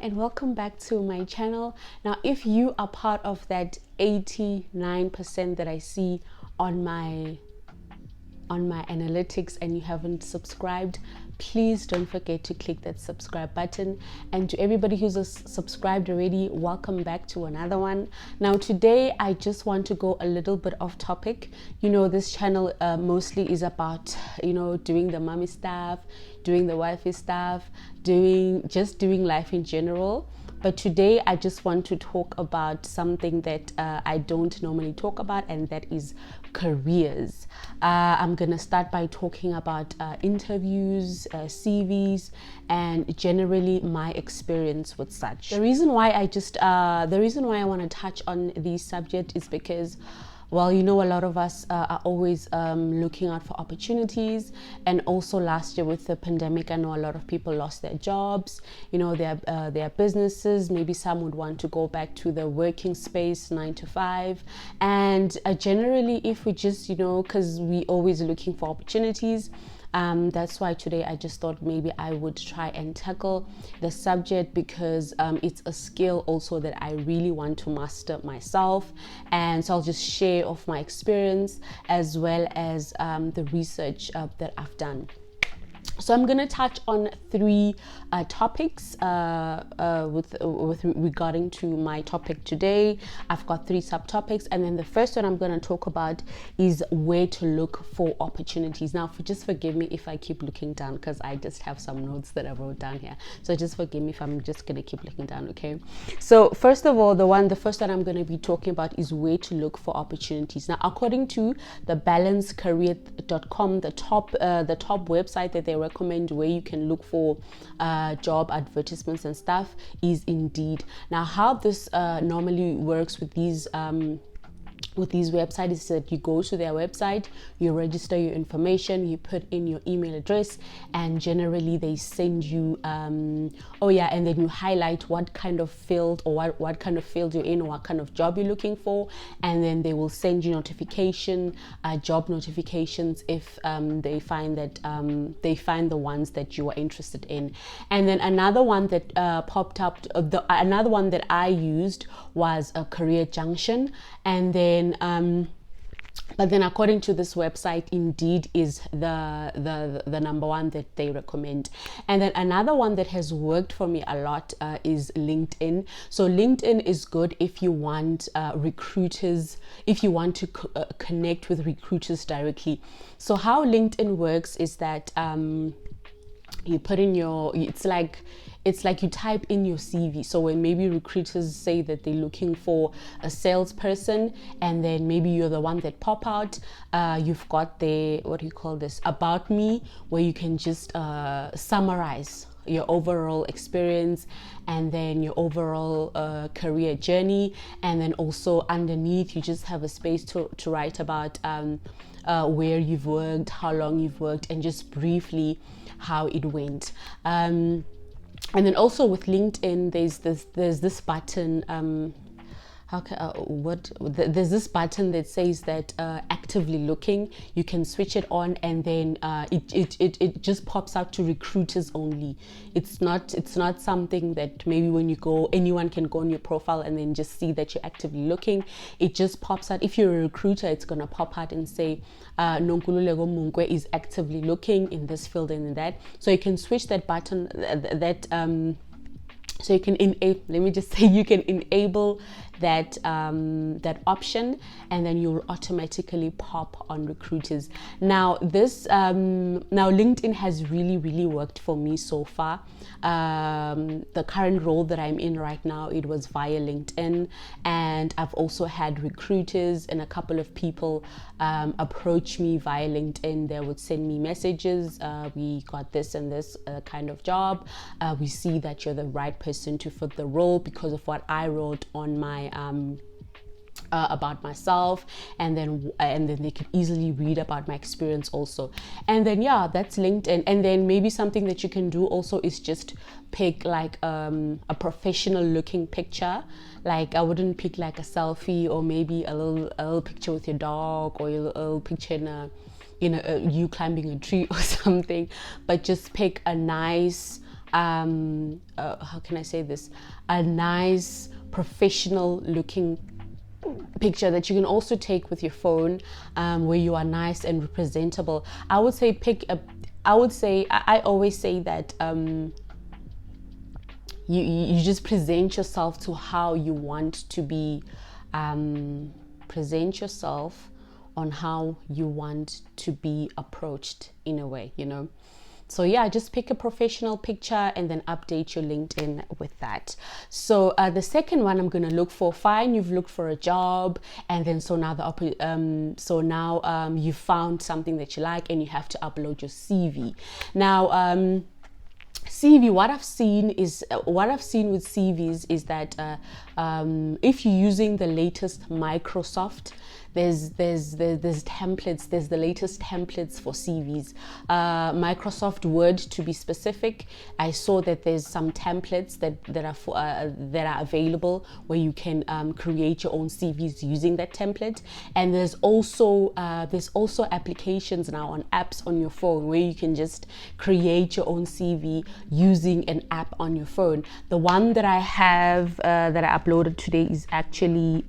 and welcome back to my channel. Now, if you are part of that 89% that I see on my analytics and you haven't subscribed, please don't forget to click that subscribe button. And to everybody who's subscribed already, welcome back to another one. Now today I just want to go a little bit off topic. You know, this channel mostly is about, doing the mommy stuff, doing the wifey stuff, doing life in general. But today I just want to talk about something that I don't normally talk about, and that is careers. I'm gonna start by talking about interviews, CVs, and generally my experience with such. The reason why I want to touch on this subject is because, well, a lot of us are always looking out for opportunities. And also last year with the pandemic, I know a lot of people lost their jobs, their businesses. Maybe some would want to go back to the working space 9 to 5. And generally, if we just, because we always looking for opportunities, that's why today I just thought maybe I would try and tackle the subject, because it's a skill also that I really want to master myself. And so I'll just share of my experience as well as the research that I've done. So I'm going to touch on three topics with regarding to my topic today. I've got three subtopics, and then the first one I'm going to talk about is where to look for opportunities. Now, just forgive me if I keep looking down, because I just have some notes that I wrote down here. So just forgive me if I'm just going to keep looking down, okay? So first of all, the first one I'm going to be talking about is where to look for opportunities. Now, according to the balancecareer.com, the top website that they recommend where you can look for job advertisements and stuff is Indeed. Now, how this normally works with these websites is that you go to their website, you register your information, you put in your email address, and generally they send you and then you highlight what kind of field or what kind of field you're in, or what kind of job you're looking for, and then they will send you job notifications if they find the ones that you are interested in. And then another one that popped up, another one that I used was a Career Junction. And then but then according to this website, Indeed is the number one that they recommend. And then another one that has worked for me a lot is LinkedIn. So LinkedIn is good if you want recruiters, if you want to connect with recruiters directly. So how LinkedIn works is that you put in it's like you type in your CV. So when maybe recruiters say that they're looking for a salesperson, and then maybe you're the one that pop out, you've got the, about me, where you can just summarize your overall experience and then your overall career journey. And then also underneath, you just have a space to write about where you've worked, how long you've worked, and just briefly how it went. And then also with LinkedIn, there's this button. There's this button that says that actively looking. You can switch it on, and then it just pops out to recruiters only. It's not something that maybe when you go, anyone can go on your profile and then just see that you're actively looking. It just pops out. If you're a recruiter, it's gonna pop out and say Nonkululeko Munkwe is actively looking in this field and in that. So you can switch that button so you can you can enable that option, and then you'll automatically pop on recruiters. Now LinkedIn has really worked for me so far. The current role that I'm in right now, it was via LinkedIn, and I've also had recruiters and a couple of people approach me via LinkedIn. They would send me messages. We got this and this kind of job. We see that you're the right person to fit the role because of what I wrote on my about myself, and then they can easily read about my experience also. And then that's LinkedIn. And then maybe something that you can do also is just pick like a professional looking picture. Like I wouldn't pick like a selfie, or maybe a little picture with your dog, or a little picture in you climbing a tree or something, but just pick a nice how can I say this, a nice professional looking picture that you can also take with your phone, where you are nice and presentable. I would say I always say that you just present yourself to how you want to be, present yourself on how you want to be approached in a way, you know. So yeah, just pick a professional picture and then update your LinkedIn with that. So the second one I'm going to look for, fine, you've looked for a job, and then so now you found something that you like and you have to upload your CV. Now CV, what I've seen with CVs is that if you're using the latest Microsoft, there's templates, there's the latest templates for CVs. Microsoft Word, to be specific, I saw that there's some templates that are available where you can create your own CVs using that template. And there's also applications now on apps on your phone where you can just create your own CV using an app on your phone. The one that I have that I uploaded today is actually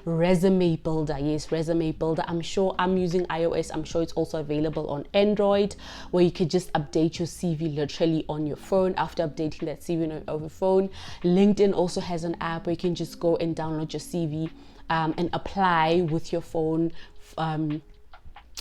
Resume Builder. Yes, Resume Builder. I'm sure I'm using iOS. I'm sure it's also available on Android, where you could just update your CV literally on your phone. After updating that CV on your phone, LinkedIn also has an app where you can just go and download your CV and apply with your phone.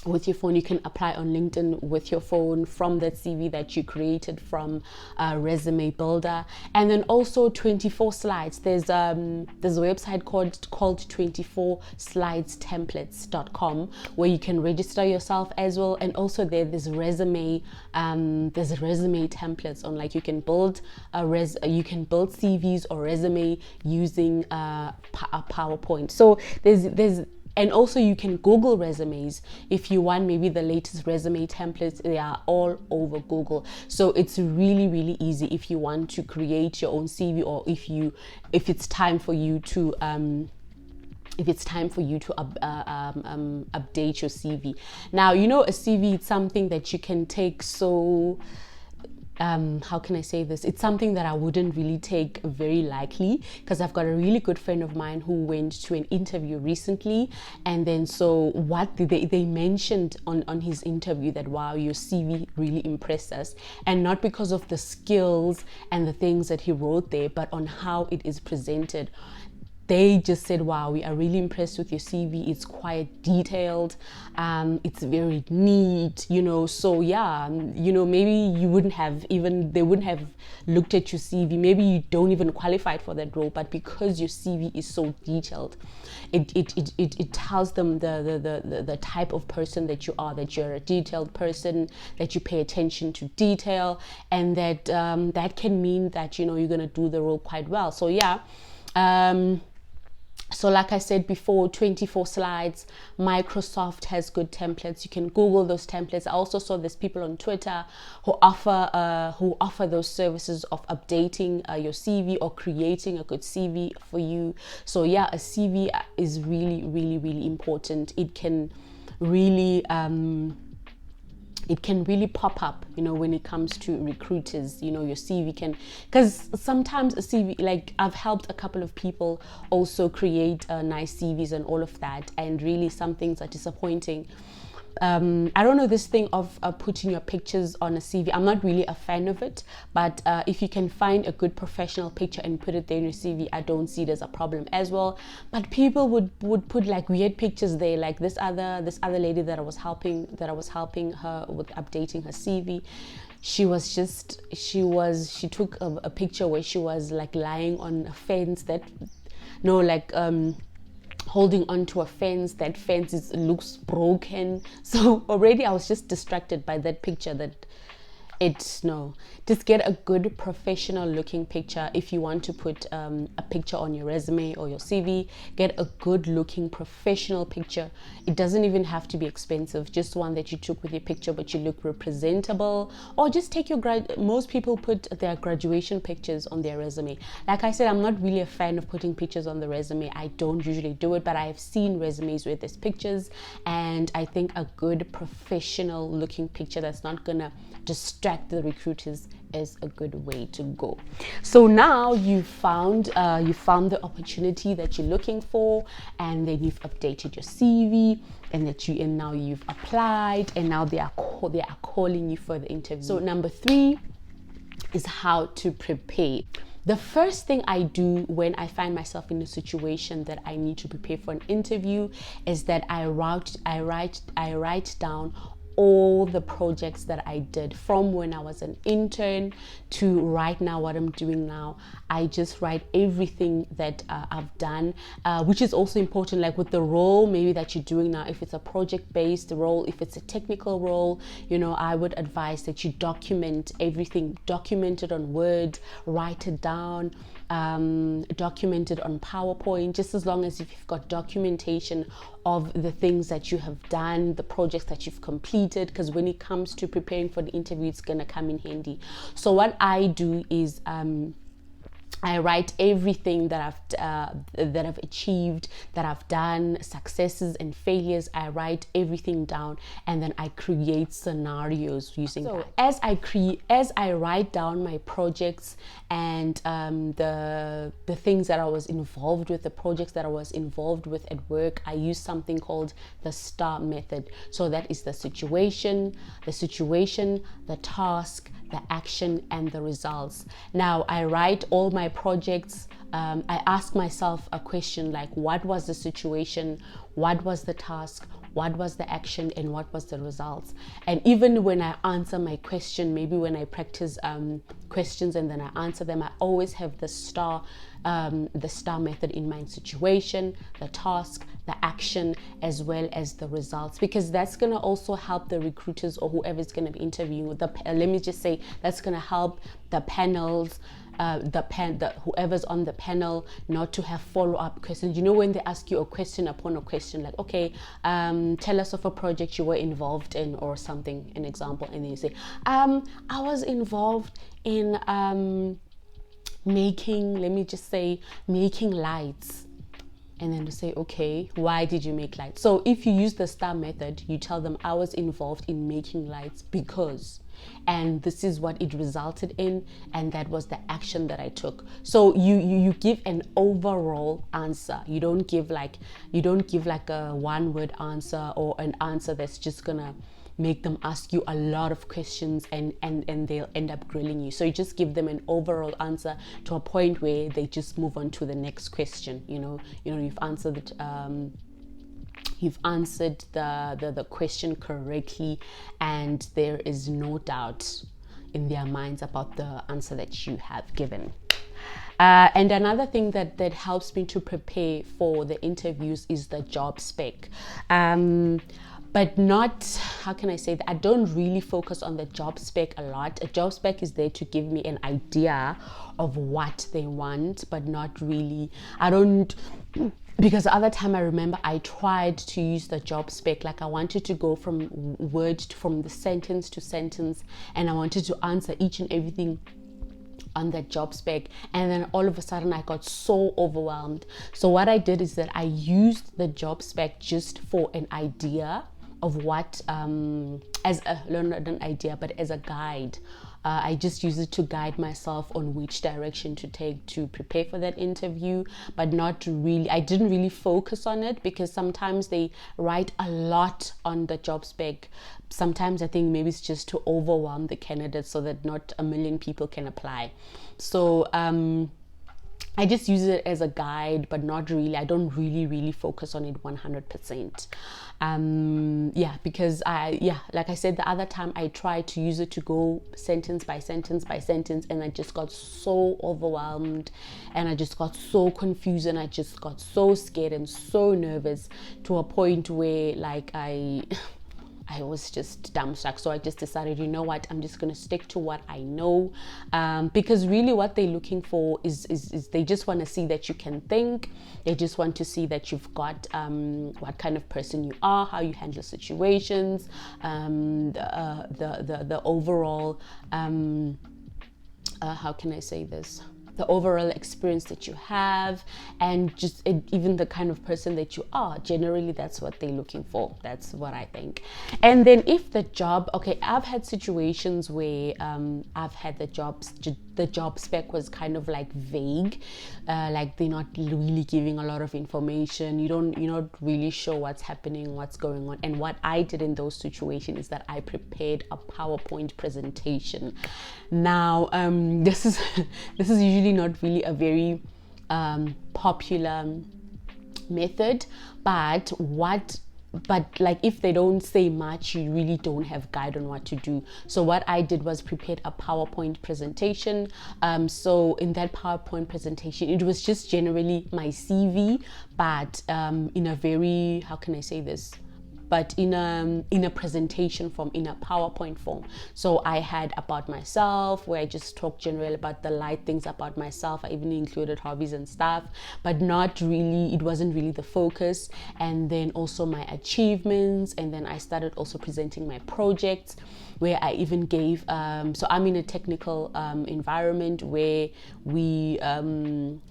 You can apply on LinkedIn with your phone from that CV that you created from Resume Builder. And then also 24 Slides. There's a website called 24slidestemplates.com where you can register yourself as well. And also there's resume templates on, like, you can build CVs or resume using a PowerPoint. So and also you can Google resumes if you want maybe the latest resume templates. They are all over Google. So it's really, really easy if you want to create your own CV, or if it's time for you to update your CV. Now, you know, a CV, it's something that you can take so how can I say this? It's something that I wouldn't really take very lightly, because I've got a really good friend of mine who went to an interview recently, and then so what they mentioned on his interview that, wow, your CV really impressed us, and not because of the skills and the things that he wrote there, but on how it is presented. They just said, wow, we are really impressed with your CV. It's quite detailed. It's very neat, you know. So yeah, you know, maybe they wouldn't have looked at your CV. Maybe you don't even qualify for that role, but because your CV is so detailed, it tells them the type of person that you are, that you're a detailed person, that you pay attention to detail, and that that can mean that, you know, you're gonna do the role quite well. So yeah. So like I said before, 24 Slides, Microsoft has good templates. You can Google those templates. I also saw there's people on Twitter who offer those services of updating your CV or creating a good CV for you. So yeah, a CV is really, really, really important. It can really pop up, you know, when it comes to recruiters. You know, your CV can, because sometimes a CV, like, I've helped a couple of people also create nice CVs and all of that, and really some things are disappointing. I don't know, this thing of putting your pictures on a CV, I'm not really a fan of it, but if you can find a good professional picture and put it there in your CV, I don't see it as a problem as well. But people would put like weird pictures there, like this other lady that I was helping her with updating her CV. She took a picture where she was like lying on a fence holding onto a fence. That fence looks broken. So already I was just distracted by that picture. Just get a good professional looking picture. If you want to put a picture on your resume or your CV, get a good looking professional picture. It doesn't even have to be expensive, just one that you took with your picture but you look representable. Or just take most people put their graduation pictures on their resume. Like I said, I'm not really a fan of putting pictures on the resume. I don't usually do it, but I have seen resumes where there's pictures, and I think a good professional looking picture that's not gonna distract distract the recruiters is a good way to go. So now you found the opportunity that you're looking for, and then you've updated your CV, and now you've applied, and now they are calling you for the interview. So number 3 is how to prepare. The first thing I do when I find myself in a situation that I need to prepare for an interview is that I write down all the projects that I did from when I was an intern to right now, what I'm doing now. I just write everything that I've done, which is also important, like with the role maybe that you're doing now. If it's a project-based role, if it's a technical role, I would advise that you document everything, document it on Word, write it down, document it on PowerPoint, just as long as if you've got documentation of the things that you have done, the projects that you've completed, because when it comes to preparing for the interview, it's gonna come in handy. So what I do is I write everything that I've achieved, that I've done, successes and failures. I write everything down, and then I create scenarios using that. As I write down my projects and the things that I was involved with, the projects that I was involved with at work, I use something called the STAR method. So that is the situation, the task, the action, and the results. Now I write all my projects. I ask myself a question like, what was the situation, what was the task, what was the action, and what was the results? And even when I answer my question, maybe when I practice questions and then I answer them, I always have the STAR method in mind: situation, the task, the action, as well as the results, because that's going to also help the recruiters or whoever's going to be interviewing with let me just say, that's going to help the panels, whoever's on the panel, not to have follow-up questions. When they ask you a question upon a question, like, okay, tell us of a project you were involved in or something, an example, and then you say, I was involved in making lights. And then to say, okay, why did you make lights? So if you use the STAR method, you tell them, I was involved in making lights because, and this is what it resulted in, and that was the action that I took. So you give an overall answer. You don't give like a one-word answer, or an answer that's just gonna make them ask you a lot of questions and they'll end up grilling you. So you just give them an overall answer to a point where they just move on to the next question. You've answered the question correctly, and there is no doubt in their minds about the answer that you have given. And another thing that helps me to prepare for the interviews is the job spec. But not, how can I say that? I don't really focus on the job spec a lot. A job spec is there to give me an idea of what they want, but not really. Because the other time I remember I tried to use the job spec, like I wanted to go from the sentence to sentence, and I wanted to answer each and everything on that job spec, and then all of a sudden I got so overwhelmed. So what I did is that I used the job spec just for an idea of what, not an idea, but as a guide. I just use it to guide myself on which direction to take to prepare for that interview, but not really, I didn't really focus on it, because sometimes they write a lot on the job spec. Sometimes I think maybe it's just to overwhelm the candidates so that not a million people can apply. So I just use it as a guide, but not really. I don't really focus on it 100%. Because like I said the other time, I tried to use it to go sentence by sentence by sentence, and I just got so overwhelmed, and I just got so confused, and I just got so scared and so nervous, to a point where like I was just dumbstruck. So I just decided, you know what, I'm just going to stick to what I know, because really what they're looking for is they just want to see that you can think. They just want to see that you've got what kind of person you are, how you handle situations, the overall how can I say this, the overall experience that you have, and just even the kind of person that you are. Generally, that's what they're looking for. That's what I think. And then if the job, okay, I've had situations where I've had the job spec was kind of like vague, like they're not really giving a lot of information. You're not really sure what's happening, what's going on. And what I did in those situations is that I prepared a PowerPoint presentation. Now, this is usually not really a very popular method, but like if they don't say much, you really don't have guide on what to do. So what I did was prepared a PowerPoint presentation. So in that PowerPoint presentation, it was just generally my CV, but in a very, how can I say this, but in a presentation form, in a PowerPoint form. So I had about myself, where I just talked generally about the light things about myself. I even included hobbies and stuff, but not really, it wasn't really the focus. And then also my achievements, and then I started also presenting my projects, where I even gave, so I'm in a technical environment where we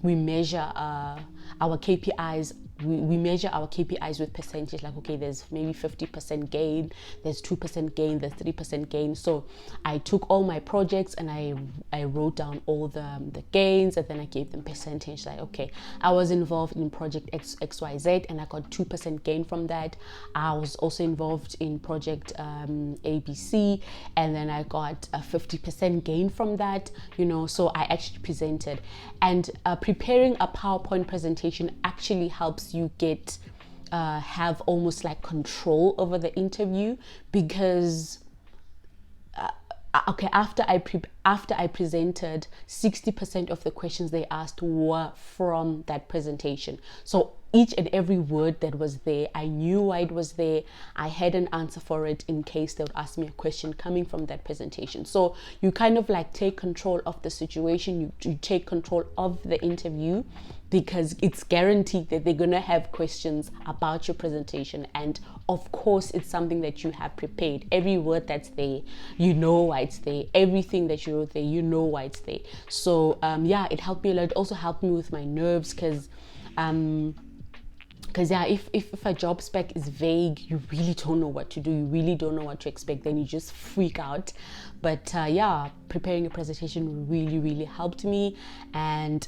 measure our KPIs. We measure our KPIs with percentage, like, okay, there's maybe 50% gain, there's 2% gain, there's 3% gain. So I took all my projects and I wrote down all the gains, and then I gave them percentage, like, okay, I was involved in project XYZ and I got 2% gain from that. I was also involved in project ABC, and then I got a 50% gain from that, so I actually presented. And preparing a PowerPoint presentation actually helps you get have almost like control over the interview, because okay, after I presented, 60% of the questions they asked were from that presentation. So each and every word that was there, I knew why it was there. I had an answer for it in case they would ask me a question coming from that presentation. So you kind of like take control of the situation, you take control of the interview, because it's guaranteed that they're going to have questions about your presentation. And of course, it's something that you have prepared. Every word that's there, you know why it's there. Everything that you wrote there, you know why it's there. So yeah, it helped me a lot. It also helped me with my nerves, because yeah, if a job spec is vague, you really don't know what to do, you really don't know what to expect, then you just freak out. But yeah, preparing a presentation really helped me. And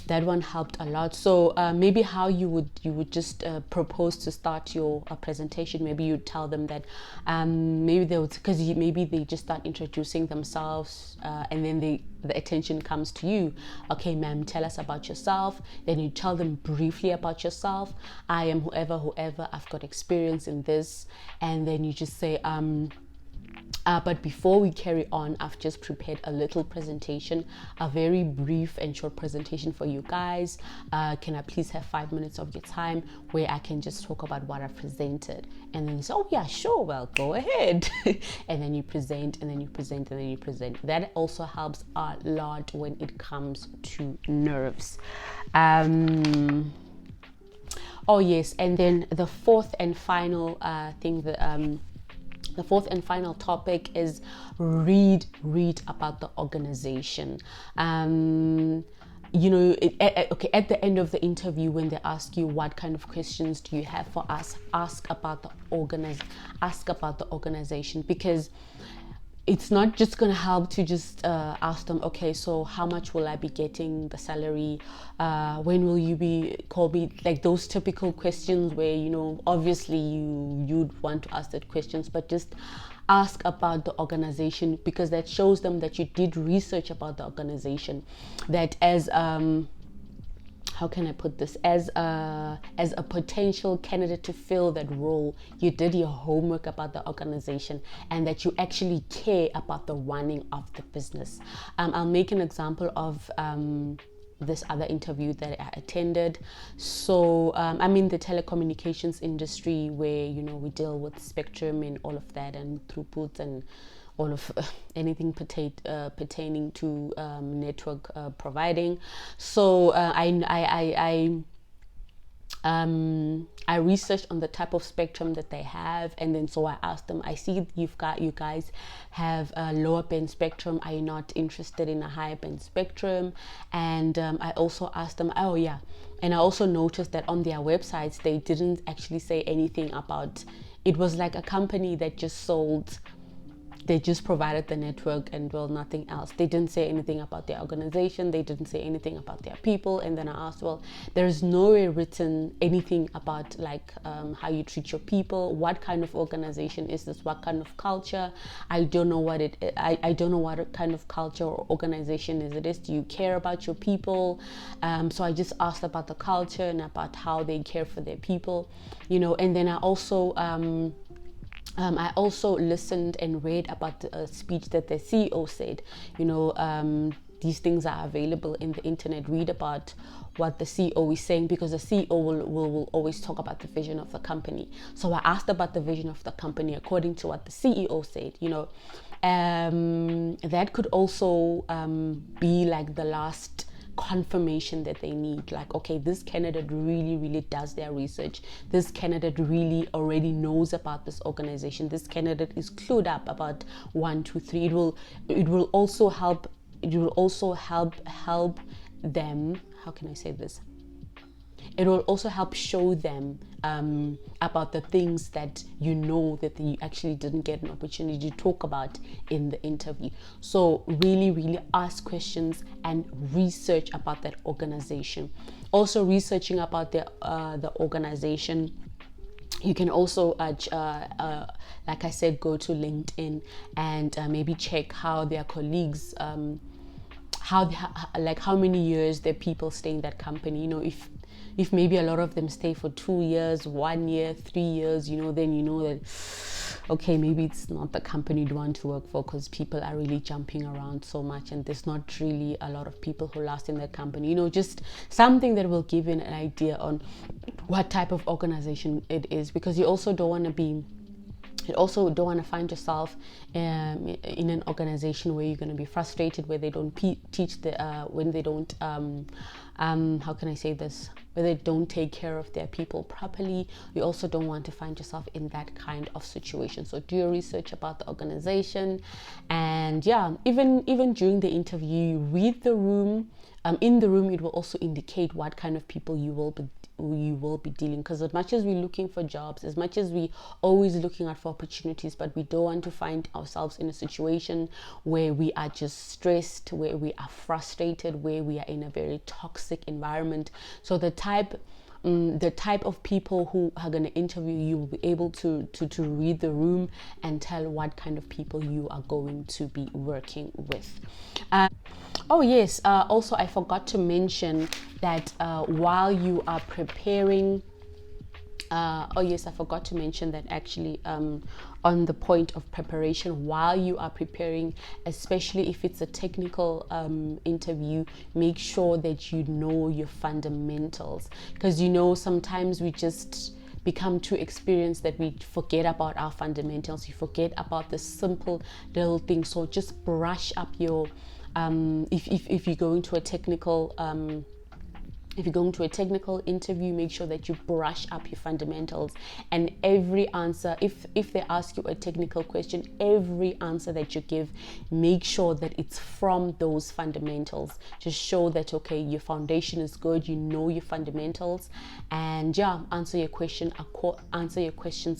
that one helped a lot. So maybe how you would just propose to start your presentation. Maybe you tell them that maybe they would, because maybe they just start introducing themselves, and then the attention comes to you. Okay, ma'am, tell us about yourself. Then you tell them briefly about yourself. I am whoever, I've got experience in this. And then you just say, but before we carry on, I've just prepared a little presentation, a very brief and short presentation for you guys. Can I please have 5 minutes of your time where I can just talk about what I've presented? And then you say, oh yeah, sure, well, go ahead. And then you present, and then you present, and then you present. That also helps a lot when it comes to nerves. Oh yes, and then the fourth and final thing that the fourth and final topic is read about the organization. Okay, at the end of the interview, when they ask you what kind of questions do you have for us, ask about the organization, because it's not just going to help to just ask them, okay, so how much will I be getting, the salary, when will you be call me, like those typical questions where, obviously you'd want to ask that questions, but just ask about the organization, because that shows them that you did research about the organization, that as how can I put this, as a potential candidate to fill that role, you did your homework about the organization, and that you actually care about the running of the business. I'll make an example of this other interview that I attended. So I'm in the telecommunications industry, where we deal with spectrum and all of that, and throughput, and all of anything pertaining to network providing. So I researched on the type of spectrum that they have, and then so I asked them, I see you guys have a lower band spectrum, are you not interested in a higher band spectrum? And I also asked them, oh yeah, and I also noticed that on their websites they didn't actually say anything about, it was like a company that just sold, they just provided the network and well, nothing else. They didn't say anything about their organization, they didn't say anything about their people. And then I asked, well, there's nowhere written anything about like how you treat your people. What kind of organization is this? What kind of culture? I don't know what I don't know what kind of culture or organization is it is. Do you care about your people? So I just asked about the culture and about how they care for their people, you know. And then I also listened and read about the speech that the CEO said. You know, these things are available in the internet. Read about what the CEO is saying, because the CEO will always talk about the vision of the company. So I asked about the vision of the company according to what the CEO said, you know. That could also be like the last confirmation that they need, like, okay, this candidate really does their research, this candidate really already knows about this organization, this candidate is clued up about 1 2 3. It will also help them, how can I say this, it will also help show them about the things that you know that you actually didn't get an opportunity to talk about in the interview. So really ask questions and research about that organization. Also researching about the organization, you can also like I said, go to LinkedIn and maybe check how their colleagues how many years their people stay in that company. You know, if maybe a lot of them stay for 2 years, 1 year, 3 years, you know, then you know that, okay, maybe it's not the company you'd want to work for, because people are really jumping around so much and there's not really a lot of people who last in that company. You know, just something that will give you an idea on what type of organization it is, because you also don't want to find yourself in an organization where you're going to be frustrated, where they don't teach when they don't how can I say this, where they don't take care of their people properly. You also don't want to find yourself in that kind of situation. So do your research about the organization, and yeah, even during the interview, read the room. In the room, it will also indicate what kind of people you will be dealing, because as much as we're looking for jobs, as much as we always looking out for opportunities, but we don't want to find ourselves in a situation where we are just stressed, where we are frustrated, where we are in a very toxic environment. So the type of people who are going to interview you will be able to read the room and tell what kind of people you are going to be working with. Oh yes, also I forgot to mention that while you are preparing, I forgot to mention that actually on the point of preparation, while you are preparing, especially if it's a technical interview, make sure that you know your fundamentals, because you know sometimes we just become too experienced that we forget about our fundamentals, you forget about the simple little things. So just brush up your if you're going to a technical interview, make sure that you brush up your fundamentals, and every answer, if they ask you a technical question, every answer that you give, make sure that it's from those fundamentals. Just show that, okay, your foundation is good, you know your fundamentals, and yeah, answer your questions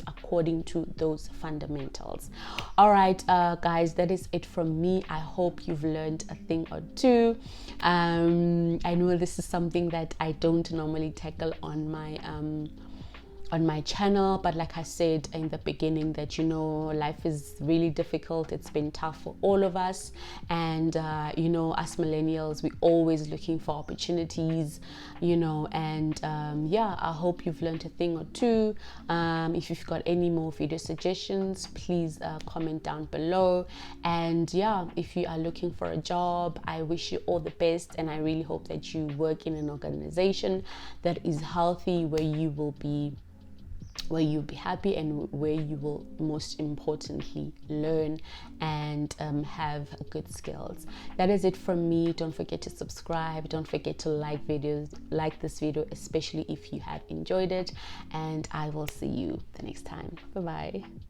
according to those fundamentals. All right, guys, that is it from me. I hope you've learned a thing or two. I know this is something that I don't normally tackle on my channel, but like I said in the beginning, that, you know, life is really difficult. It's been tough for all of us, and you know, us millennials, we're always looking for opportunities, you know, and yeah, I hope you've learned a thing or two. If you've got any more video suggestions, please comment down below. And yeah, if you are looking for a job, I wish you all the best, and I really hope that you work in an organization that is healthy, where you will be where you'll be happy and where you will most importantly learn and have good skills. That is it from me. Don't forget to subscribe. Don't forget to like this video, especially if you have enjoyed it, and I will see you the next time. Bye bye.